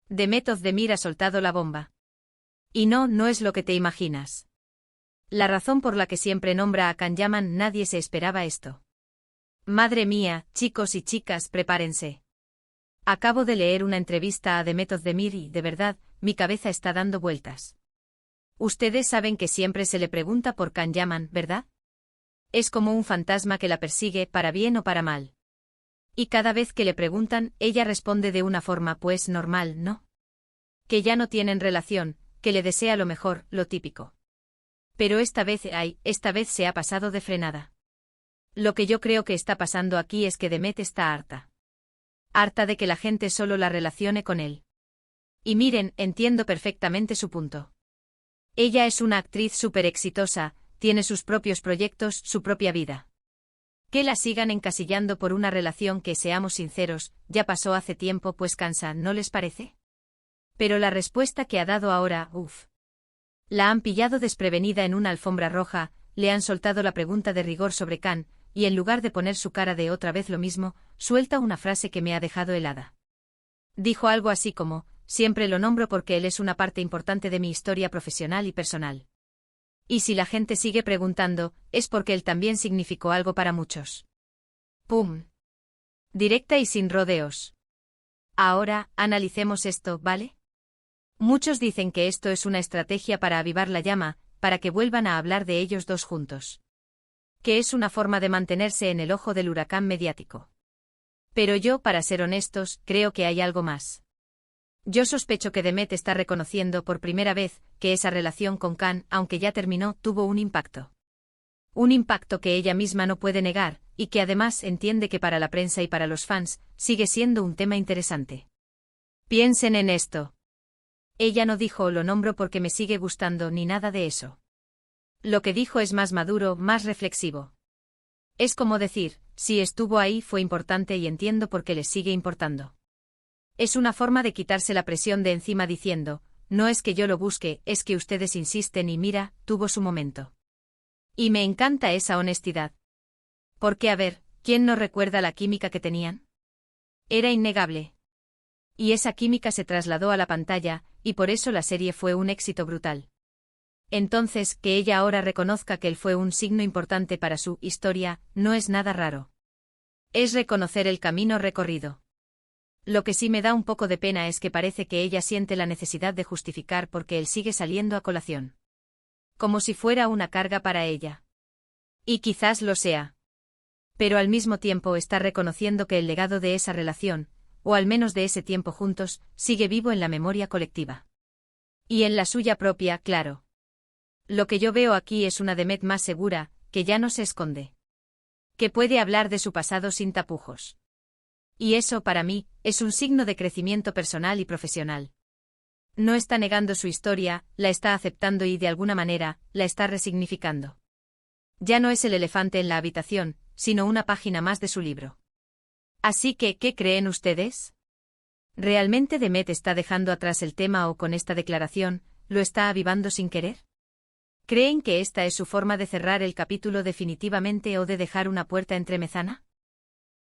Demet Özdemir ha soltado la bomba. Y no es lo que te imaginas. La razón por la que siempre nombra a Can Yaman, nadie se esperaba esto. Madre mía, chicos y chicas, prepárense. Acabo de leer una entrevista a Demet Özdemir y, de verdad, mi cabeza está dando vueltas. Ustedes saben que siempre se le pregunta por Can Yaman, ¿verdad? Es como un fantasma que la persigue, para bien o para mal. Y cada vez que le preguntan, ella responde de una forma pues normal, ¿no? Que ya no tienen relación, que le desea lo mejor, lo típico. Pero esta vez se ha pasado de frenada. Lo que yo creo que está pasando aquí es que Demet está harta. Harta de que la gente solo la relacione con él. Y miren, entiendo perfectamente su punto. Ella es una actriz súper exitosa, tiene sus propios proyectos, su propia vida. Que la sigan encasillando por una relación que, seamos sinceros, ya pasó hace tiempo, pues cansa, ¿no les parece? Pero la respuesta que ha dado ahora, la han pillado desprevenida en una alfombra roja, le han soltado la pregunta de rigor sobre Can, y en lugar de poner su cara de otra vez lo mismo, suelta una frase que me ha dejado helada. Dijo algo así como, siempre lo nombro porque él es una parte importante de mi historia profesional y personal. Y si la gente sigue preguntando, es porque él también significó algo para muchos. ¡Pum! Directa y sin rodeos. Ahora, analicemos esto, ¿vale? Muchos dicen que esto es una estrategia para avivar la llama, para que vuelvan a hablar de ellos dos juntos. Que es una forma de mantenerse en el ojo del huracán mediático. Pero yo, para ser honestos, creo que hay algo más. Yo sospecho que Demet está reconociendo por primera vez que esa relación con Can, aunque ya terminó, tuvo un impacto. Un impacto que ella misma no puede negar, y que además entiende que para la prensa y para los fans, sigue siendo un tema interesante. Piensen en esto. Ella no dijo lo nombro porque me sigue gustando ni nada de eso. Lo que dijo es más maduro, más reflexivo. Es como decir, si estuvo ahí fue importante y entiendo por qué les sigue importando. Es una forma de quitarse la presión de encima diciendo, no es que yo lo busque, es que ustedes insisten y mira, tuvo su momento. Y me encanta esa honestidad. Porque a ver, ¿quién no recuerda la química que tenían? Era innegable. Y esa química se trasladó a la pantalla, y por eso la serie fue un éxito brutal. Entonces, que ella ahora reconozca que él fue un signo importante para su historia, no es nada raro. Es reconocer el camino recorrido. Lo que sí me da un poco de pena es que parece que ella siente la necesidad de justificar por qué él sigue saliendo a colación. Como si fuera una carga para ella. Y quizás lo sea. Pero al mismo tiempo está reconociendo que el legado de esa relación, o al menos de ese tiempo juntos, sigue vivo en la memoria colectiva. Y en la suya propia, claro. Lo que yo veo aquí es una Demet más segura, que ya no se esconde. Que puede hablar de su pasado sin tapujos. Y eso, para mí, es un signo de crecimiento personal y profesional. No está negando su historia, la está aceptando y, de alguna manera, la está resignificando. Ya no es el elefante en la habitación, sino una página más de su libro. Así que, ¿qué creen ustedes? ¿Realmente Demet está dejando atrás el tema o con esta declaración, lo está avivando sin querer? ¿Creen que esta es su forma de cerrar el capítulo definitivamente o de dejar una puerta entremezana?